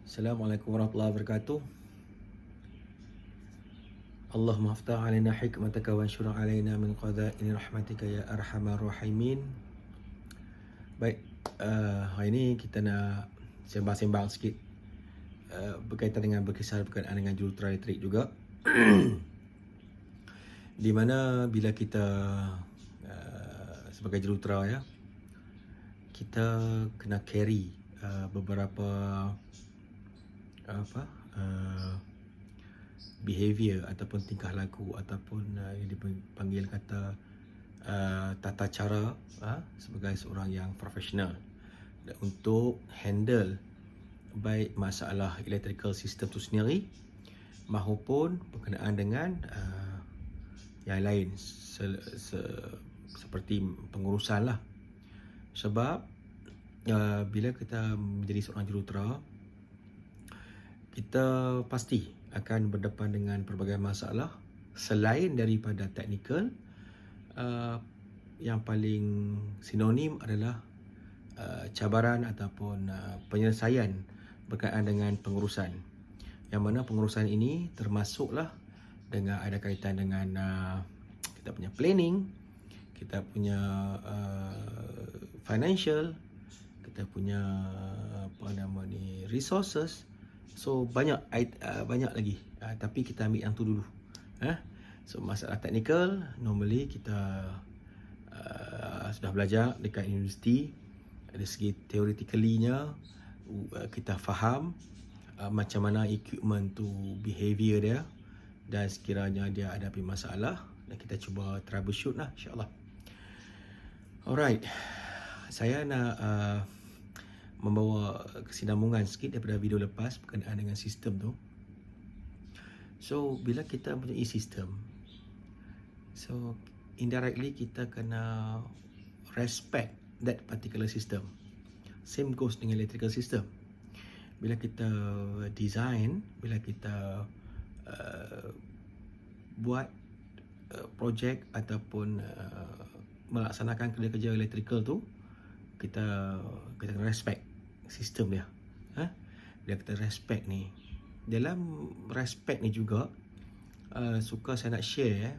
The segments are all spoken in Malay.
Assalamualaikum warahmatullahi wabarakatuh. Allahumma aftah alaina hikmataka wa anshur alaina min qada'ini rahmatika ya arhamar rahimin. Baik, hari ini kita nak sembang-sembang sikit berkaitan dengan berkisar berkenaan dengan jurutera elektrik juga. Di mana bila kita sebagai jurutera ya, kita kena carry beberapa behavior ataupun tingkah laku ataupun yang dipanggil kata tata cara sebagai seorang yang profesional untuk handle baik masalah electrical system tu sendiri maupun berkenaan dengan yang lain seperti pengurusan lah. Sebab bila kita menjadi seorang jurutera, kita pasti akan berdepan dengan pelbagai masalah selain daripada teknikal. Yang paling sinonim adalah cabaran ataupun penyelesaian berkaitan dengan pengurusan, yang mana pengurusan ini termasuklah dengan ada kaitan dengan kita punya planning, kita punya financial, kita punya resources. So banyak lagi, tapi kita ambil yang tu dulu. So masalah teknikal normally kita sudah belajar dekat universiti. Dari segi theoretically-nya kita faham macam mana equipment tu behavior dia, dan sekiranya dia ada masalah dan kita cuba troubleshoot lah, insyaAllah. Alright, saya nak membawa kesinambungan sikit daripada video lepas berkenaan dengan sistem tu. So bila kita mempunyai sistem, so indirectly kita kena respect that particular system. Same goes dengan electrical system. Bila kita design, bila kita buat projek ataupun melaksanakan kerja-kerja electrical tu, kita kena respect sistem dia. Bila kita respect ni, dalam respect ni juga suka saya nak share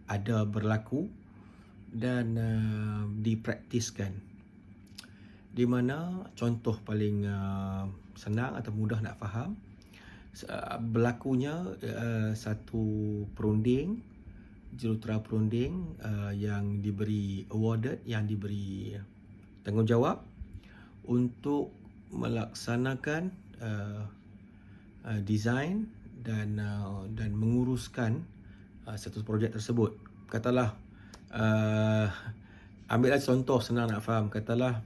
ada berlaku dan dipraktiskan. Di mana contoh paling senang atau mudah nak faham, berlakunya satu perunding, jurutera perunding yang diberi awarded, yang diberi tanggungjawab untuk melaksanakan design dan menguruskan satu projek tersebut. Katalah ambillah contoh senang nak faham, katalah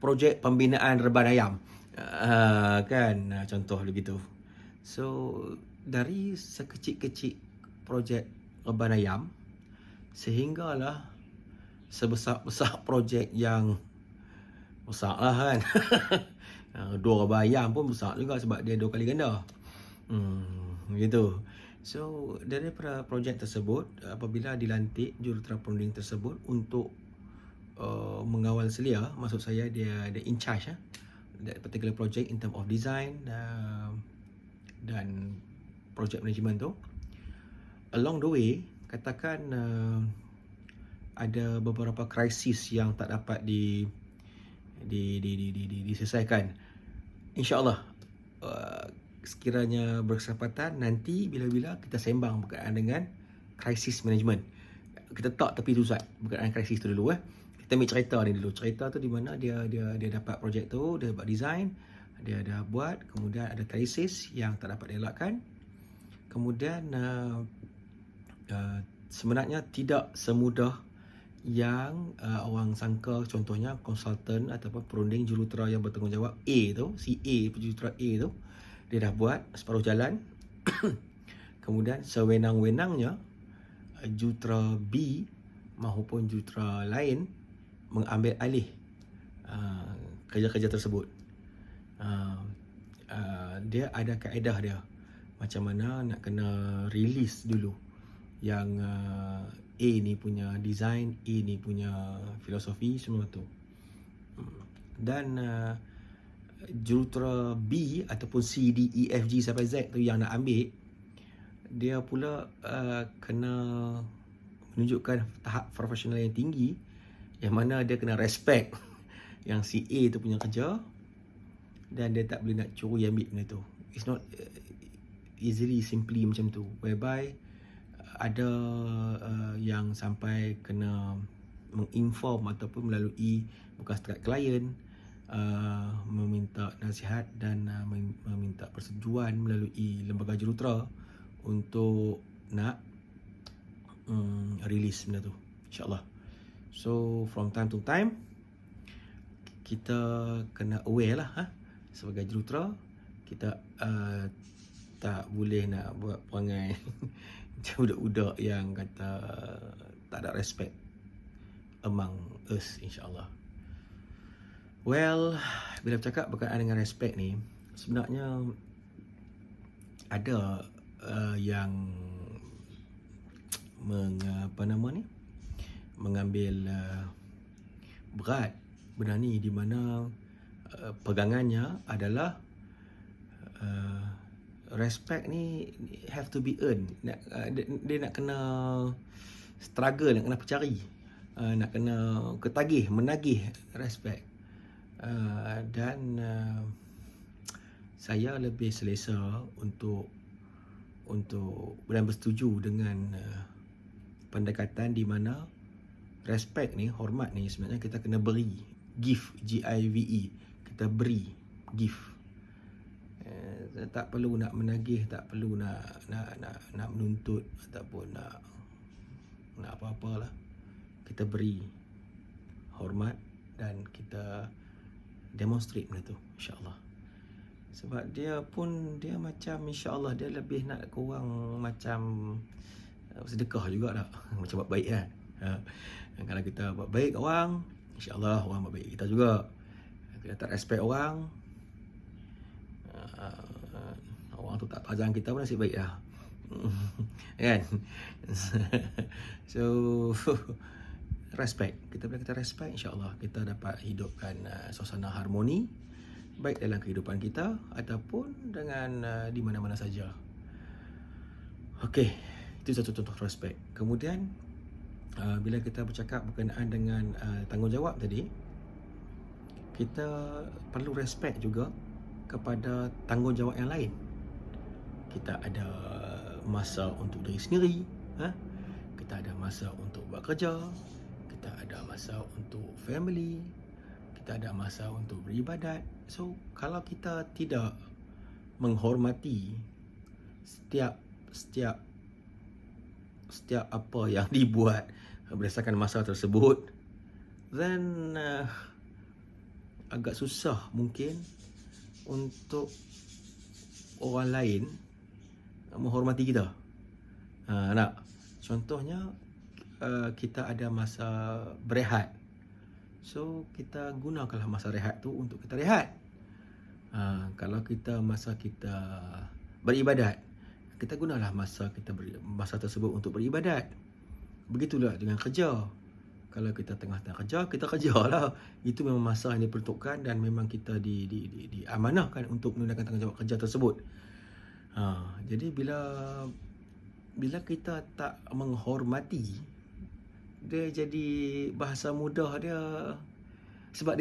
projek pembinaan reban ayam, kan, contoh begitu. So dari sekecil-kecil projek reban ayam sehinggalah sebesar-besar projek yang besar lah, kan. Dua reban ayam pun besar juga sebab dia 2 kali ganda. Gitu. So daripada projek tersebut, apabila dilantik jurutera perunding tersebut untuk mengawal selia, maksud saya dia in charge that particular project in term of design dan project management tu. Along the way, katakan ada beberapa krisis yang tak dapat diselesaikan. InsyaAllah sekiranya berkesempatan nanti bila-bila kita sembang berkaitan dengan krisis management. Kita tak tepi dulu berkaitan krisis tu dulu. Kita ambil cerita ni dulu. Cerita tu di mana dia dapat projek tu, dia buat design, dia dah buat, kemudian ada krisis yang tak dapat dielakkan. Kemudian sebenarnya tidak semudah yang orang sangka. Contohnya konsultan ataupun perunding jurutera yang bertanggungjawab A tu, si A, jurutera A tu, dia dah buat separuh jalan. Kemudian sewenang-wenangnya jurutera B maupun jurutera lain mengambil alih kerja-kerja tersebut. Dia ada kaedah dia, macam mana nak kena release dulu yang A ni punya design, A ni punya filosofi, semua tu. Dan jurutera B ataupun C, D, E, F, G sampai Z tu yang nak ambil, dia pula kena menunjukkan tahap profesional yang tinggi, yang mana dia kena respect yang si A tu punya kerja, dan dia tak boleh nak curi ambil benda tu. It's not easily simply macam tu, whereby ada yang sampai kena menginform ataupun melalui bukan setakat klien, meminta nasihat dan meminta persetujuan melalui lembaga jurutera untuk nak release benda tu, insyaAllah. So from time to time kita kena aware lah, sebagai jurutera kita tak boleh nak buat perangai macam budak-budak yang kata tak ada respect among us, insyaAllah. Well, bila bercakap berkaitan dengan respect ni, sebenarnya ada yang mengambil berat benda ni, di mana pegangannya adalah respect ni have to be earned. Dia nak kena struggle, nak kena percari, nak kena menagih respect. Dan saya lebih selesa untuk dan bersetuju dengan pendekatan di mana respect ni, hormat ni sebenarnya kita kena beri, give, G-I-V-E, kita beri, give. Tak perlu nak menagih, tak perlu nak menuntut ataupun nak apa-apalah. Kita beri hormat dan kita demonstrate benda tu, insyaAllah. Sebab dia macam, insyaAllah dia lebih nak kurang macam sedekah juga tak, macam buat baik kan. Kalau kita buat baik kat orang, insyaAllah orang buat baik kita juga. Kita tak respect orang, orang tu tak pazang kita pun nasib baik lah. Kan? So respect, bila kita respect, insyaAllah kita dapat hidupkan suasana harmoni, baik dalam kehidupan kita ataupun dengan di mana-mana saja. Okey, itu satu contoh respect. Kemudian bila kita bercakap berkenaan dengan tanggungjawab tadi, kita perlu respect juga kepada tanggungjawab yang lain. Kita ada masa untuk diri sendiri, kita ada masa untuk buat kerja, kita ada masa untuk family, kita ada masa untuk beribadat. So kalau kita tidak menghormati setiap apa yang dibuat berdasarkan masa tersebut, then agak susah mungkin untuk orang lain menghormati kita. Contohnya kita ada masa berehat, so kita gunakanlah masa rehat tu untuk kita rehat. Kalau masa kita beribadat, kita gunalah masa tersebut untuk beribadat. Begitulah dengan kerja. Kalau kita tengah kerja, kita kerjalah. Itu memang masa yang diperuntukkan dan memang kita diamanahkan untuk menunaikan tanggungjawab kerja tersebut. Jadi bila kita tak menghormati, dia jadi bahasa mudah dia, sebab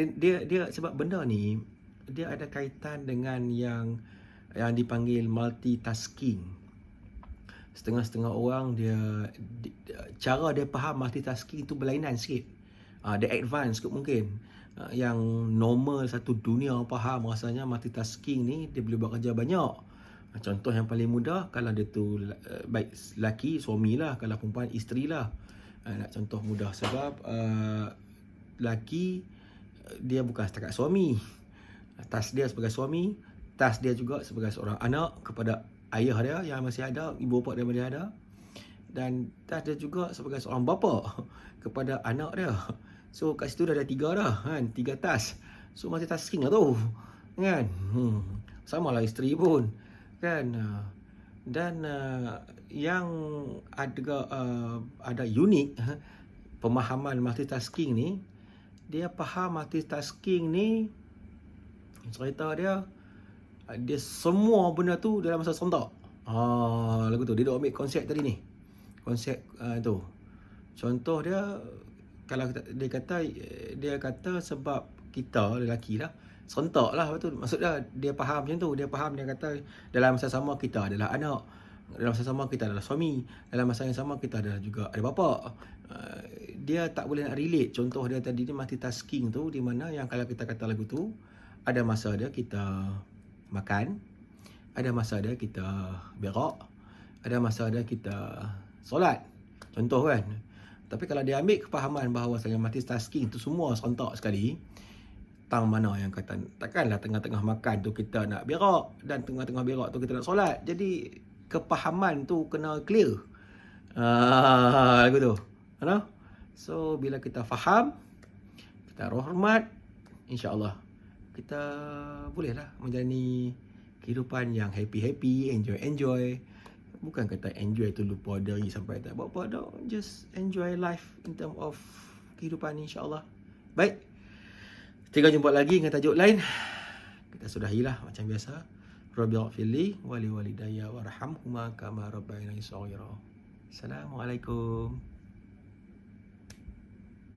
sebab benda ni dia ada kaitan dengan yang dipanggil multitasking. Setengah-setengah orang cara dia faham multitasking tu berlainan sikit. Dia advance kot mungkin. Yang normal satu dunia faham rasanya multitasking ni dia boleh buat kerja banyak. Contoh yang paling mudah, kalau dia tu baik lelaki, suami lah, kalau perempuan, isteri lah. Nak contoh mudah, sebab lelaki dia bukan setakat suami. Tas dia sebagai suami, tas dia juga sebagai seorang anak kepada ayah dia yang masih ada, ibu bapa dia masih ada, dan tas dia juga sebagai seorang bapa kepada anak dia. So kat situ dah ada 3 dah kan, 3 tas. So multitasking lah tu kan. Sama lah isteri pun kan. Dan yang ada unik pemahaman multitasking ni, dia faham multitasking ni cerita dia semua benda tu dalam masa serentak. Lagu tu dia dah ambil konsep tadi ni. Konsep tu. Contoh dia, kalau dia kata sebab kita lelaki lah serentak lah, betul. Maksud dia faham macam tu. Dia faham, dia kata dalam masa sama kita adalah anak, dalam masa sama kita adalah suami, dalam masa yang sama kita adalah juga ada bapa. Dia tak boleh nak relate. Contoh dia tadi ni multitasking tu, di mana yang kalau kita kata lagu tu, ada masa dia kita makan, ada masa dia kita berak, ada masa dia kita solat. Contoh kan. Tapi kalau dia ambil kepahaman bahawa multitasking tu semua serentak sekali, tang mana yang kata takkanlah tengah-tengah makan tu kita nak berak dan tengah-tengah berak tu kita nak solat. Jadi kepahaman tu kena clear. Lagu tu. So bila kita faham, kita hormat, insya-Allah kita bolehlah menjalani kehidupan yang happy-happy, enjoy. Bukan kata enjoy tu lupa diri sampai tak buat apa dah. Just enjoy life in term of kehidupan, insya-Allah. Baik. Kita jumpa lagi dengan tajuk lain. Kita sudahilah macam biasa. Rabbighfirli wa liwalidayya warhamhuma kama rabbayani shaghira. Assalamualaikum.